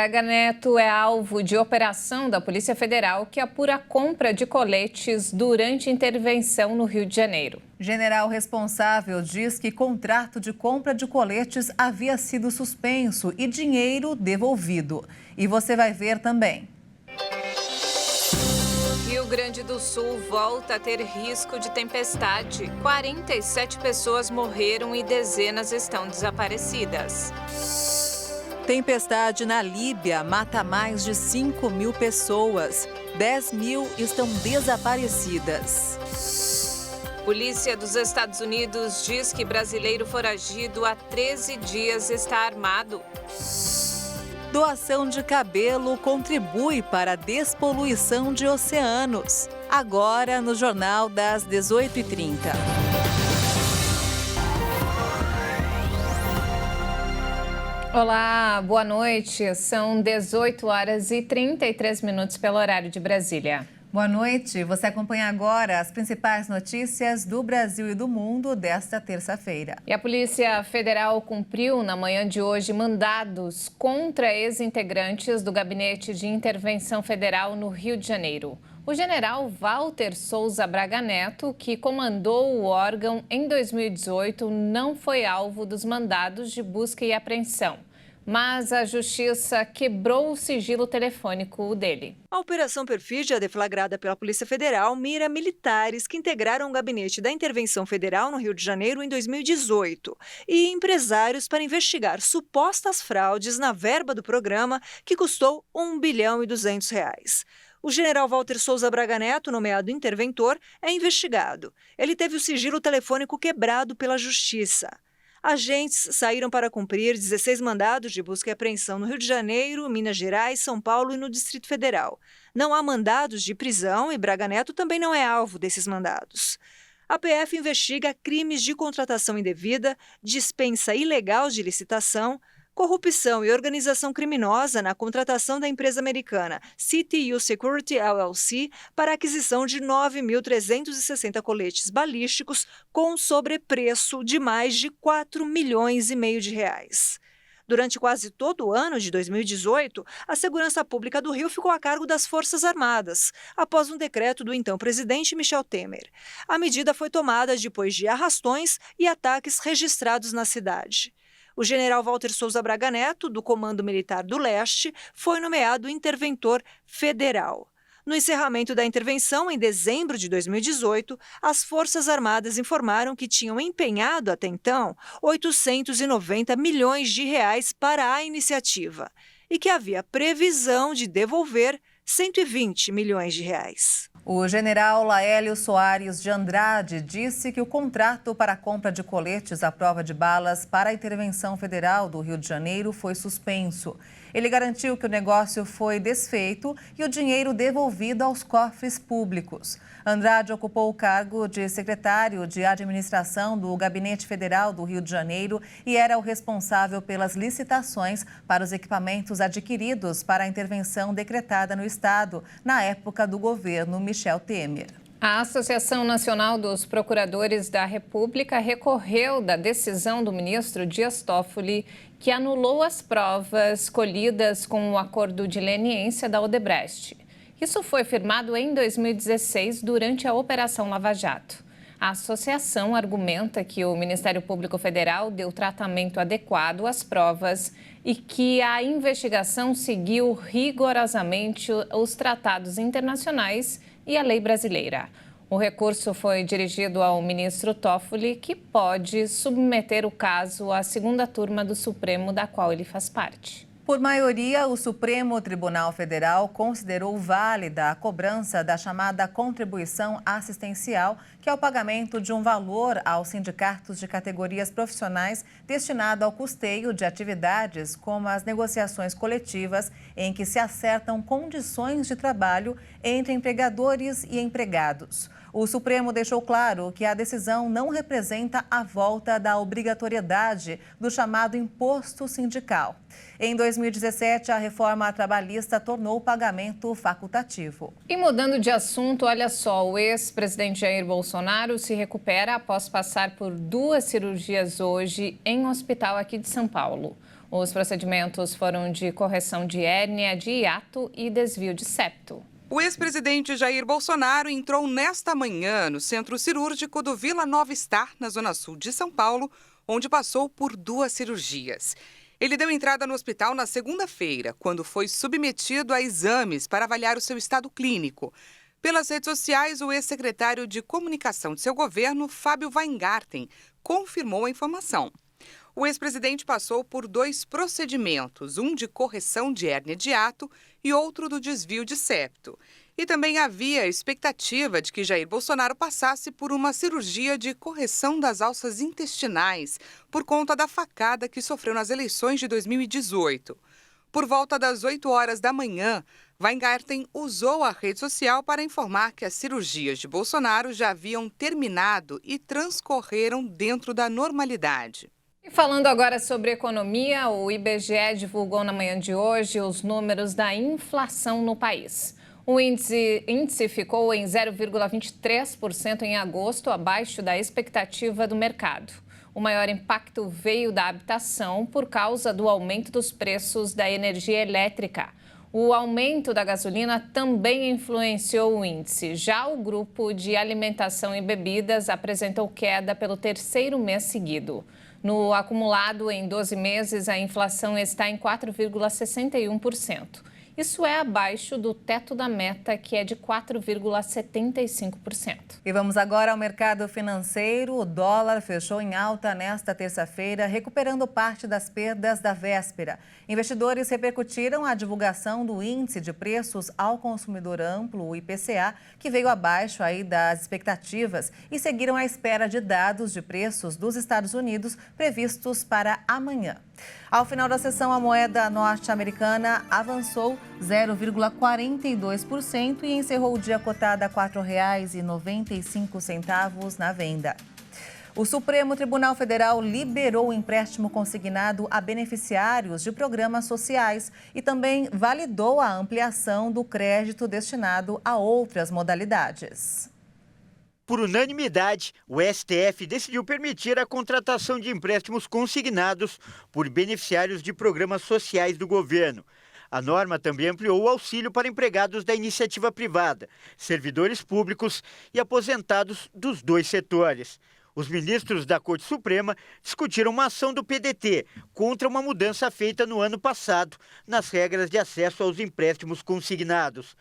Braga Neto é alvo de operação da Polícia Federal que apura a compra de coletes durante intervenção no Rio de Janeiro. General responsável diz que contrato de compra de coletes havia sido suspenso e dinheiro devolvido. E você vai ver também. Rio Grande do Sul volta a ter risco de tempestade. 47 pessoas morreram e dezenas estão desaparecidas. Tempestade na Líbia mata mais de 5.000 pessoas. 10.000 estão desaparecidas. Polícia dos Estados Unidos diz que brasileiro foragido há 13 dias está armado. Doação de cabelo contribui para a despoluição de oceanos. Agora no Jornal das 18h30. Olá, boa noite. São 18 horas e 33 minutos pelo horário de Brasília. Boa noite. Você acompanha agora as principais notícias do Brasil e do mundo desta terça-feira. E a Polícia Federal cumpriu na manhã de hoje mandados contra ex-integrantes do Gabinete de Intervenção Federal no Rio de Janeiro. O general Walter Souza Braga Neto, que comandou o órgão em 2018, não foi alvo dos mandados de busca e apreensão. Mas a Justiça quebrou o sigilo telefônico dele. A Operação Perfídia, deflagrada pela Polícia Federal, mira militares que integraram o Gabinete da Intervenção Federal no Rio de Janeiro em 2018 e empresários para investigar supostas fraudes na verba do programa, que custou R$ 1,2 bilhão. O general Walter Souza Braga Neto, nomeado interventor, é investigado. Ele teve o sigilo telefônico quebrado pela Justiça. Agentes saíram para cumprir 16 mandados de busca e apreensão no Rio de Janeiro, Minas Gerais, São Paulo e no Distrito Federal. Não há mandados de prisão e Braga Neto também não é alvo desses mandados. A PF investiga crimes de contratação indevida, dispensa ilegal de licitação, corrupção e organização criminosa na contratação da empresa americana CTU Security LLC para a aquisição de 9.360 coletes balísticos com sobrepreço de mais de 4,5 milhões de reais. Durante quase todo o ano de 2018, a segurança pública do Rio ficou a cargo das Forças Armadas, após um decreto do então presidente Michel Temer. A medida foi tomada depois de arrastões e ataques registrados na cidade. O general Walter Souza Braga Neto, do Comando Militar do Leste, foi nomeado interventor federal. No encerramento da intervenção, em dezembro de 2018, as Forças Armadas informaram que tinham empenhado até então 890 milhões de reais para a iniciativa e que havia previsão de devolver 120 milhões de reais. O general Laélio Soares de Andrade disse que o contrato para a compra de coletes à prova de balas para a Intervenção Federal do Rio de Janeiro foi suspenso. Ele garantiu que o negócio foi desfeito e o dinheiro devolvido aos cofres públicos. Andrade ocupou o cargo de secretário de administração do Gabinete Federal do Rio de Janeiro e era o responsável pelas licitações para os equipamentos adquiridos para a intervenção decretada no estado na época do governo Michel Temer. A Associação Nacional dos Procuradores da República recorreu da decisão do ministro Dias Toffoli, que anulou as provas colhidas com o acordo de leniência da Odebrecht. Isso foi firmado em 2016 durante a Operação Lava Jato. A associação argumenta que o Ministério Público Federal deu tratamento adequado às provas e que a investigação seguiu rigorosamente os tratados internacionais e a lei brasileira. O recurso foi dirigido ao ministro Toffoli, que pode submeter o caso à segunda turma do Supremo, da qual ele faz parte. Por maioria, o Supremo Tribunal Federal considerou válida a cobrança da chamada contribuição assistencial, que é o pagamento de um valor aos sindicatos de categorias profissionais destinado ao custeio de atividades como as negociações coletivas, em que se acertam condições de trabalho entre empregadores e empregados. O Supremo deixou claro que a decisão não representa a volta da obrigatoriedade do chamado imposto sindical. Em 2017, a reforma trabalhista tornou o pagamento facultativo. E mudando de assunto, olha só, o ex-presidente Jair Bolsonaro se recupera após passar por 2 cirurgias hoje em um hospital aqui de São Paulo. Os procedimentos foram de correção de hérnia de hiato e desvio de septo. O ex-presidente Jair Bolsonaro entrou nesta manhã no centro cirúrgico do Vila Nova Star, na zona sul de São Paulo, onde passou por 2 cirurgias. Ele deu entrada no hospital na segunda-feira, quando foi submetido a exames para avaliar o seu estado clínico. Pelas redes sociais, o ex-secretário de comunicação de seu governo, Fábio Weingarten, confirmou a informação. O ex-presidente passou por 2 procedimentos, um de correção de hérnia de hiato e outro do desvio de septo. E também havia expectativa de que Jair Bolsonaro passasse por uma cirurgia de correção das alças intestinais, por conta da facada que sofreu nas eleições de 2018. Por volta das 8 horas da manhã, Weingarten usou a rede social para informar que as cirurgias de Bolsonaro já haviam terminado e transcorreram dentro da normalidade. E falando agora sobre economia, o IBGE divulgou na manhã de hoje os números da inflação no país. O índice ficou em 0,23% em agosto, abaixo da expectativa do mercado. O maior impacto veio da habitação por causa do aumento dos preços da energia elétrica. O aumento da gasolina também influenciou o índice. Já o grupo de alimentação e bebidas apresentou queda pelo 3º mês seguido. No acumulado em 12 meses, a inflação está em 4,61%. Isso é abaixo do teto da meta, que é de 4,75%. E vamos agora ao mercado financeiro. O dólar fechou em alta nesta terça-feira, recuperando parte das perdas da véspera. Investidores repercutiram a divulgação do Índice de Preços ao Consumidor Amplo, o IPCA, que veio abaixo aí das expectativas, e seguiram à espera de dados de preços dos Estados Unidos previstos para amanhã. Ao final da sessão, a moeda norte-americana avançou 0,42% e encerrou o dia cotada a R$ 4,95 na venda. O Supremo Tribunal Federal liberou o empréstimo consignado a beneficiários de programas sociais e também validou a ampliação do crédito destinado a outras modalidades. Por unanimidade, o STF decidiu permitir a contratação de empréstimos consignados por beneficiários de programas sociais do governo. A norma também ampliou o auxílio para empregados da iniciativa privada, servidores públicos e aposentados dos 2 setores. Os ministros da Corte Suprema discutiram uma ação do PDT contra uma mudança feita no ano passado nas regras de acesso aos empréstimos consignados.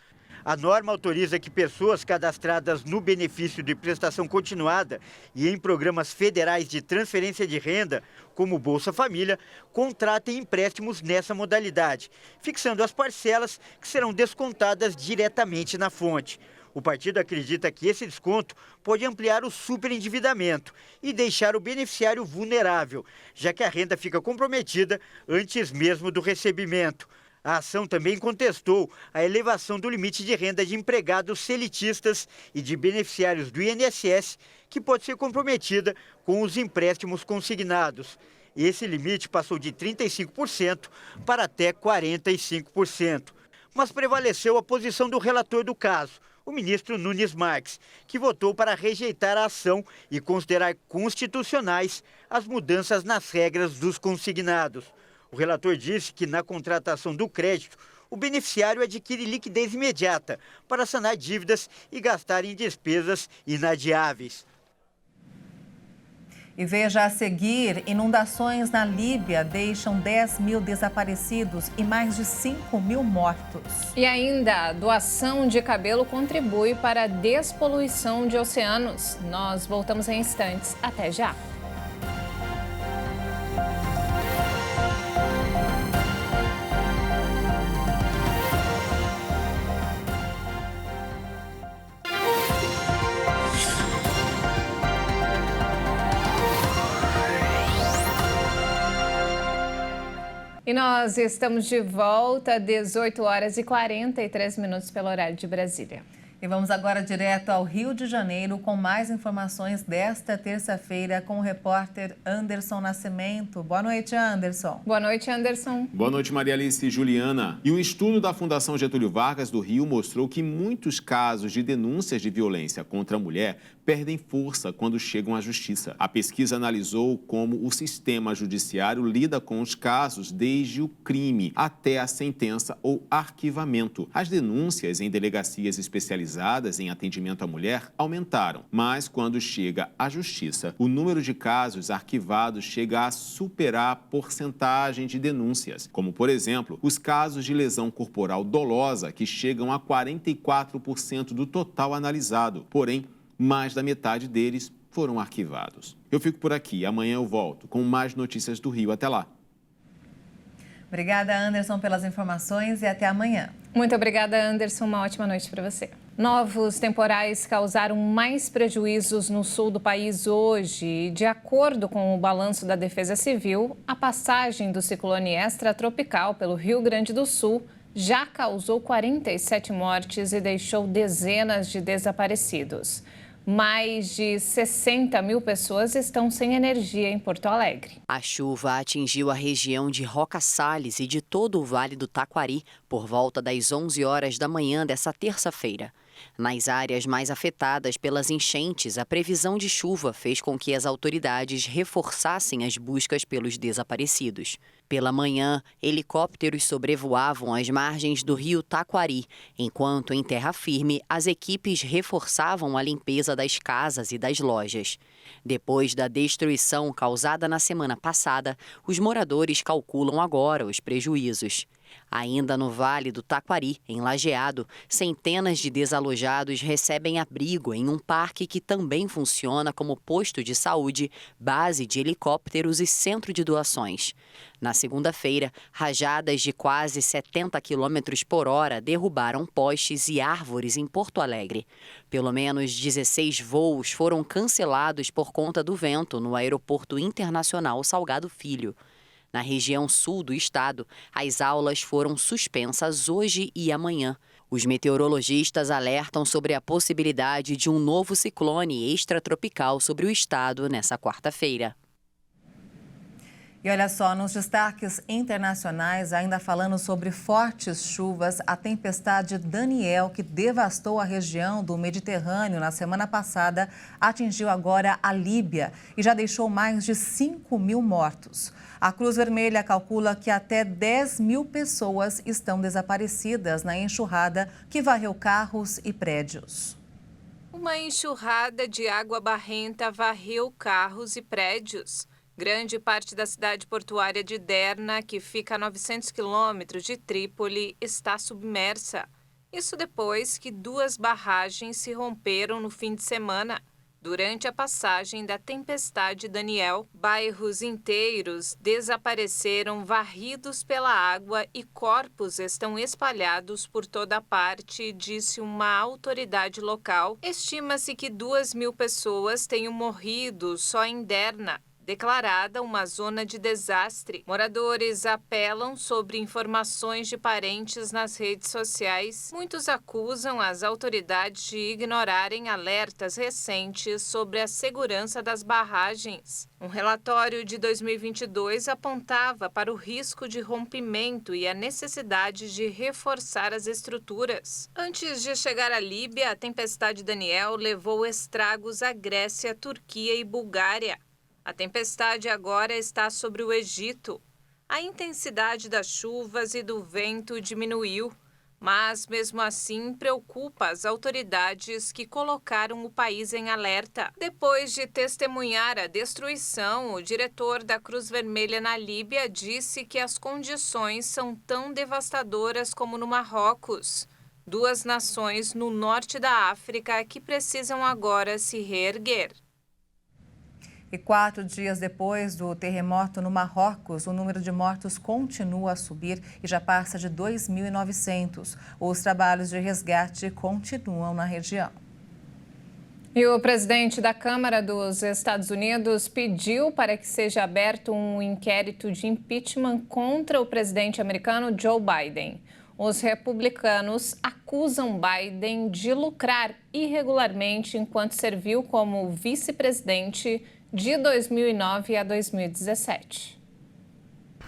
A norma autoriza que pessoas cadastradas no benefício de prestação continuada e em programas federais de transferência de renda, como Bolsa Família, contratem empréstimos nessa modalidade, fixando as parcelas que serão descontadas diretamente na fonte. O partido acredita que esse desconto pode ampliar o superendividamento e deixar o beneficiário vulnerável, já que a renda fica comprometida antes mesmo do recebimento. A ação também contestou a elevação do limite de renda de empregados selitistas e de beneficiários do INSS, que pode ser comprometida com os empréstimos consignados. Esse limite passou de 35% para até 45%. Mas prevaleceu a posição do relator do caso, o ministro Nunes Marques, que votou para rejeitar a ação e considerar constitucionais as mudanças nas regras dos consignados. O relator disse que na contratação do crédito, o beneficiário adquire liquidez imediata para sanar dívidas e gastar em despesas inadiáveis. E veja a seguir, inundações na Líbia deixam 10 mil desaparecidos e mais de 5 mil mortos. E ainda, doação de cabelo contribui para a despoluição de oceanos. Nós voltamos em instantes. Até já! E nós estamos de volta, 18 horas e 43 minutos pelo horário de Brasília. E vamos agora direto ao Rio de Janeiro com mais informações desta terça-feira com o repórter Anderson Nascimento. Boa noite, Anderson. Boa noite, Anderson. Boa noite, Maria Alice e Juliana. E um estudo da Fundação Getúlio Vargas do Rio mostrou que muitos casos de denúncias de violência contra a mulher perdem força quando chegam à justiça. A pesquisa analisou como o sistema judiciário lida com os casos desde o crime até a sentença ou arquivamento. As denúncias em delegacias especializadas em atendimento à mulher aumentaram, mas quando chega à justiça, o número de casos arquivados chega a superar a porcentagem de denúncias, como, por exemplo, os casos de lesão corporal dolosa, que chegam a 44% do total analisado. Porém, mais da metade deles foram arquivados. Eu fico por aqui. Amanhã eu volto com mais notícias do Rio. Até lá. Obrigada, Anderson, pelas informações e até amanhã. Muito obrigada, Anderson. Uma ótima noite para você. Novos temporais causaram mais prejuízos no sul do país hoje. De acordo com o balanço da Defesa Civil, a passagem do ciclone extratropical pelo Rio Grande do Sul já causou 47 mortes e deixou dezenas de desaparecidos. Mais de 60 mil pessoas estão sem energia em Porto Alegre. A chuva atingiu a região de Roca Salles e de todo o Vale do Taquari por volta das 11 horas da manhã dessa terça-feira. Nas áreas mais afetadas pelas enchentes, a previsão de chuva fez com que as autoridades reforçassem as buscas pelos desaparecidos. Pela manhã, helicópteros sobrevoavam as margens do rio Taquari, enquanto em terra firme as equipes reforçavam a limpeza das casas e das lojas. Depois da destruição causada na semana passada, os moradores calculam agora os prejuízos. Ainda no Vale do Taquari, em Lajeado, centenas de desalojados recebem abrigo em um parque que também funciona como posto de saúde, base de helicópteros e centro de doações. Na segunda-feira, rajadas de quase 70 km por hora derrubaram postes e árvores em Porto Alegre. Pelo menos 16 voos foram cancelados por conta do vento no Aeroporto Internacional Salgado Filho. Na região sul do estado, as aulas foram suspensas hoje e amanhã. Os meteorologistas alertam sobre a possibilidade de um novo ciclone extratropical sobre o estado nessa quarta-feira. E olha só, nos destaques internacionais, ainda falando sobre fortes chuvas, a tempestade Daniel, que devastou a região do Mediterrâneo na semana passada, atingiu agora a Líbia e já deixou mais de 5 mil mortos. A Cruz Vermelha calcula que até 10 mil pessoas estão desaparecidas na enxurrada que varreu carros e prédios. Uma enxurrada de água barrenta varreu carros e prédios. Grande parte da cidade portuária de Derna, que fica a 900 quilômetros de Trípoli, está submersa. Isso depois que 2 barragens se romperam no fim de semana. Durante a passagem da tempestade Daniel, bairros inteiros desapareceram varridos pela água e corpos estão espalhados por toda parte, disse uma autoridade local. Estima-se que 2.000 pessoas tenham morrido só em Derna, declarada uma zona de desastre. Moradores apelam sobre informações de parentes nas redes sociais. Muitos acusam as autoridades de ignorarem alertas recentes sobre a segurança das barragens. Um relatório de 2022 apontava para o risco de rompimento e a necessidade de reforçar as estruturas. Antes de chegar à Líbia, a tempestade Daniel levou estragos à Grécia, Turquia e Bulgária. A tempestade agora está sobre o Egito. A intensidade das chuvas e do vento diminuiu, mas mesmo assim preocupa as autoridades que colocaram o país em alerta. Depois de testemunhar a destruição, o diretor da Cruz Vermelha na Líbia disse que as condições são tão devastadoras como no Marrocos. 2 nações no norte da África que precisam agora se reerguer. E 4 dias depois do terremoto no Marrocos, o número de mortos continua a subir e já passa de 2.900. Os trabalhos de resgate continuam na região. E o presidente da Câmara dos Estados Unidos pediu para que seja aberto um inquérito de impeachment contra o presidente americano Joe Biden. Os republicanos acusam Biden de lucrar irregularmente enquanto serviu como vice-presidente de 2009 a 2017.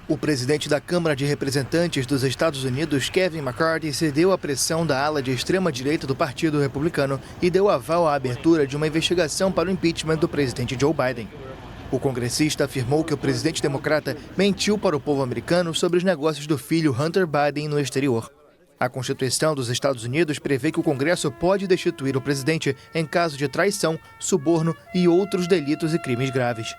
O presidente da Câmara de Representantes dos Estados Unidos, Kevin McCarthy, cedeu à pressão da ala de extrema-direita do Partido Republicano e deu aval à abertura de uma investigação para o impeachment do presidente Joe Biden. O congressista afirmou que o presidente democrata mentiu para o povo americano sobre os negócios do filho Hunter Biden no exterior. A Constituição dos Estados Unidos prevê que o Congresso pode destituir o presidente em caso de traição, suborno e outros delitos e crimes graves.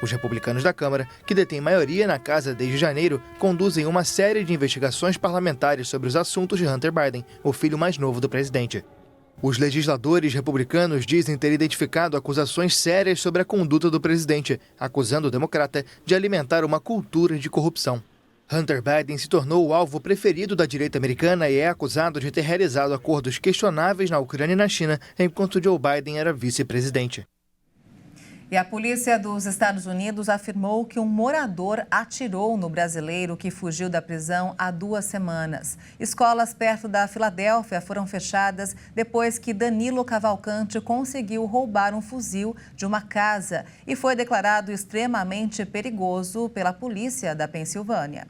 Os republicanos da Câmara, que detêm maioria na casa desde janeiro, conduzem uma série de investigações parlamentares sobre os assuntos de Hunter Biden, o filho mais novo do presidente. Os legisladores republicanos dizem ter identificado acusações sérias sobre a conduta do presidente, acusando o democrata de alimentar uma cultura de corrupção. Hunter Biden se tornou o alvo preferido da direita americana e é acusado de ter realizado acordos questionáveis na Ucrânia e na China, enquanto Joe Biden era vice-presidente. E a polícia dos Estados Unidos afirmou que um morador atirou no brasileiro que fugiu da prisão há 2 semanas. Escolas perto da Filadélfia foram fechadas depois que Danilo Cavalcante conseguiu roubar um fuzil de uma casa e foi declarado extremamente perigoso pela polícia da Pensilvânia.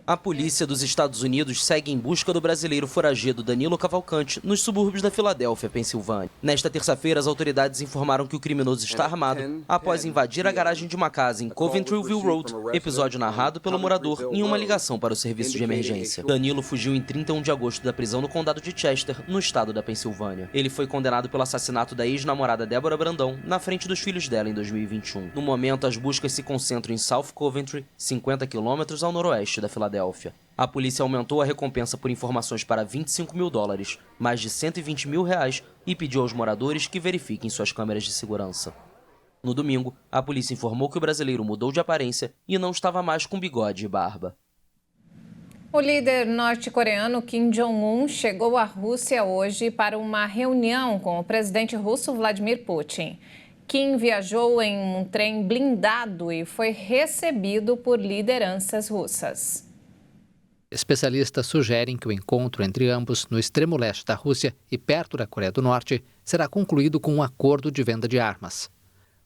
A polícia dos Estados Unidos segue em busca do brasileiro foragido Danilo Cavalcante nos subúrbios da Filadélfia, Pensilvânia. Nesta terça-feira, as autoridades informaram que o criminoso está armado após invadir a garagem de uma casa em Coventryville Road, episódio narrado pelo morador em uma ligação para o serviço de emergência. Danilo fugiu em 31 de agosto da prisão no condado de Chester, no estado da Pensilvânia. Ele foi condenado pelo assassinato da ex-namorada Débora Brandão na frente dos filhos dela em 2021. No momento, as buscas se concentram em South Coventry, 50 quilômetros ao noroeste da Filadélfia. A polícia aumentou a recompensa por informações para $25 mil, mais de R$120 mil, e pediu aos moradores que verifiquem suas câmeras de segurança. No domingo, a polícia informou que o brasileiro mudou de aparência e não estava mais com bigode e barba. O líder norte-coreano Kim Jong-un chegou à Rússia hoje para uma reunião com o presidente russo Vladimir Putin. Kim viajou em um trem blindado e foi recebido por lideranças russas. Especialistas sugerem que o encontro entre ambos, no extremo leste da Rússia e perto da Coreia do Norte, será concluído com um acordo de venda de armas.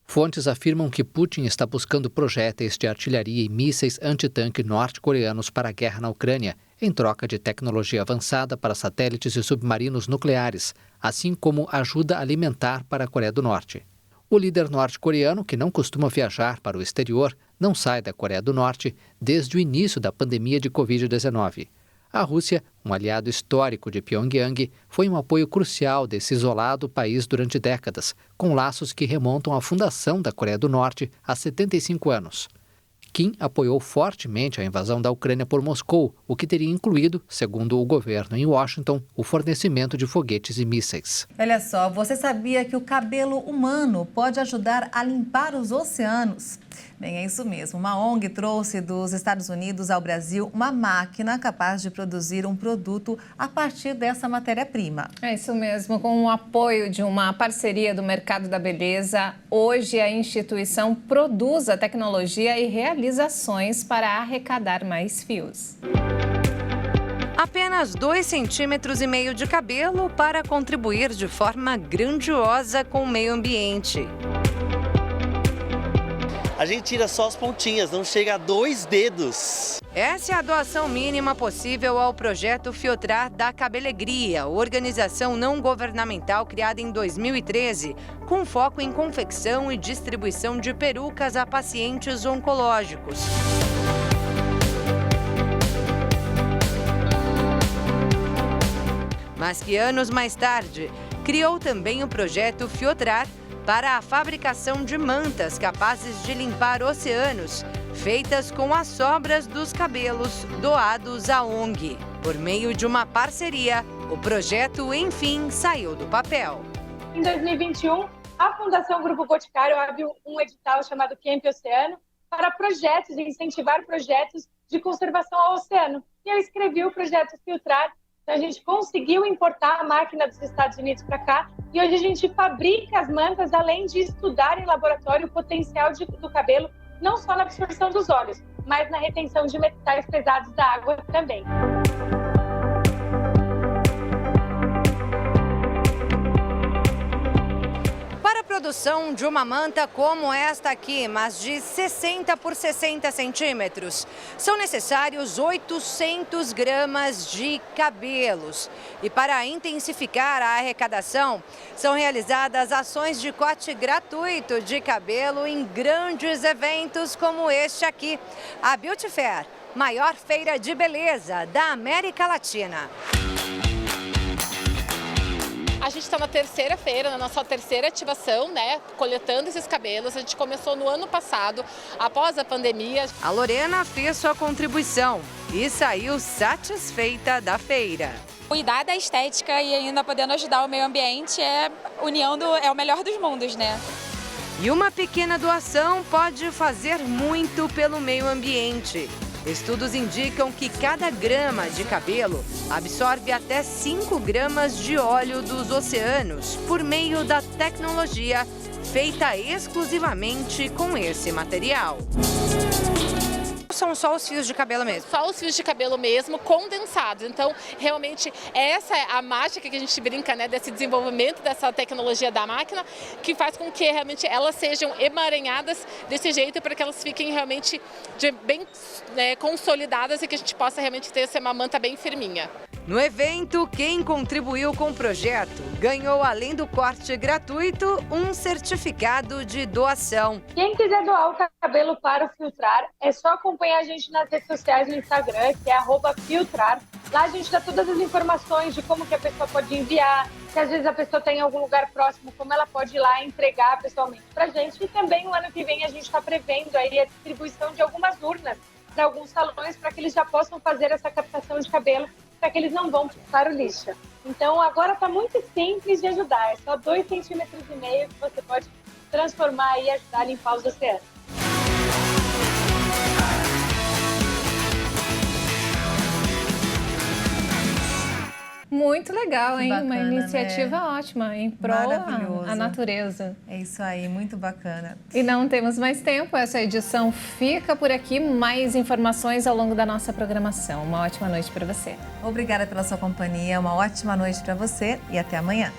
Fontes afirmam que Putin está buscando projéteis de artilharia e mísseis antitanque norte-coreanos para a guerra na Ucrânia, em troca de tecnologia avançada para satélites e submarinos nucleares, assim como ajuda alimentar para a Coreia do Norte. O líder norte-coreano, que não costuma viajar para o exterior, não sai da Coreia do Norte desde o início da pandemia de Covid-19. A Rússia, um aliado histórico de Pyongyang, foi um apoio crucial desse isolado país durante décadas, com laços que remontam à fundação da Coreia do Norte há 75 anos. Kim apoiou fortemente a invasão da Ucrânia por Moscou, o que teria incluído, segundo o governo em Washington, o fornecimento de foguetes e mísseis. Olha só, você sabia que o cabelo humano pode ajudar a limpar os oceanos? Bem, é isso mesmo. Uma ONG trouxe dos Estados Unidos ao Brasil uma máquina capaz de produzir um produto a partir dessa matéria-prima. É isso mesmo. Com o apoio de uma parceria do mercado da beleza, hoje a instituição produz a tecnologia e realiza ações para arrecadar mais fios. Apenas 2,5 centímetros de cabelo para contribuir de forma grandiosa com o meio ambiente. A gente tira só as pontinhas, não chega a 2 dedos. Essa é a doação mínima possível ao projeto Fiotrar da Cabelegria, organização não governamental criada em 2013, com foco em confecção e distribuição de perucas a pacientes oncológicos. Mas que anos mais tarde, criou também o projeto Fiotrar para a fabricação de mantas capazes de limpar oceanos, feitas com as sobras dos cabelos doados à ONG. Por meio de uma parceria, o projeto, enfim, saiu do papel. Em 2021, a Fundação Grupo Boticário abriu um edital chamado Camp Oceano para projetos, incentivar projetos de conservação ao oceano. E eu escrevi o projeto Filtrar. Então, a gente conseguiu importar a máquina dos Estados Unidos para cá e hoje a gente fabrica as mantas, além de estudar em laboratório o potencial do cabelo, não só na absorção dos óleos, mas na retenção de metais pesados da água também. produção de uma manta como esta aqui, mas de 60 por 60 centímetros, são necessários 800 gramas de cabelos. E para intensificar a arrecadação, são realizadas ações de corte gratuito de cabelo em grandes eventos como este aqui, a Beauty Fair, maior feira de beleza da América Latina. A gente está na terceira feira, na nossa terceira ativação, né? Coletando esses cabelos. A gente começou no ano passado, após a pandemia. A Lorena fez sua contribuição e saiu satisfeita da feira. Cuidar da estética e ainda podendo ajudar o meio ambiente é o melhor dos mundos, né? E uma pequena doação pode fazer muito pelo meio ambiente. Estudos indicam que cada grama de cabelo absorve até 5 gramas de óleo dos oceanos por meio da tecnologia feita exclusivamente com esse material. São só os fios de cabelo mesmo? Só os fios de cabelo mesmo, condensados. Então, realmente, essa é a mágica que a gente brinca, né, desse desenvolvimento dessa tecnologia da máquina, que faz com que realmente elas sejam emaranhadas desse jeito para que elas fiquem realmente bem consolidadas e que a gente possa realmente ter essa manta bem firminha. No evento, quem contribuiu com o projeto ganhou, além do corte gratuito, um certificado de doação. Quem quiser doar o cabelo para o Filtrar, é só acompanhar a gente nas redes sociais, no Instagram, que é @filtrar. Lá a gente dá todas as informações de como que a pessoa pode enviar, se às vezes a pessoa tem em algum lugar próximo, como ela pode ir lá entregar pessoalmente para a gente. E também no ano que vem a gente está prevendo aí a distribuição de algumas urnas para alguns salões, para que eles já possam fazer essa captação de cabelo, para que eles não vão para o lixo. Então agora está muito simples de ajudar, é só 2,5 centímetros que você pode transformar e ajudar a limpar os oceanos. Muito legal, hein? Bacana, uma iniciativa ótima em prol à natureza. É isso aí, muito bacana. E não temos mais tempo, essa edição fica por aqui. Mais informações ao longo da nossa programação. Uma ótima noite para você. Obrigada pela sua companhia, uma ótima noite para você e até amanhã.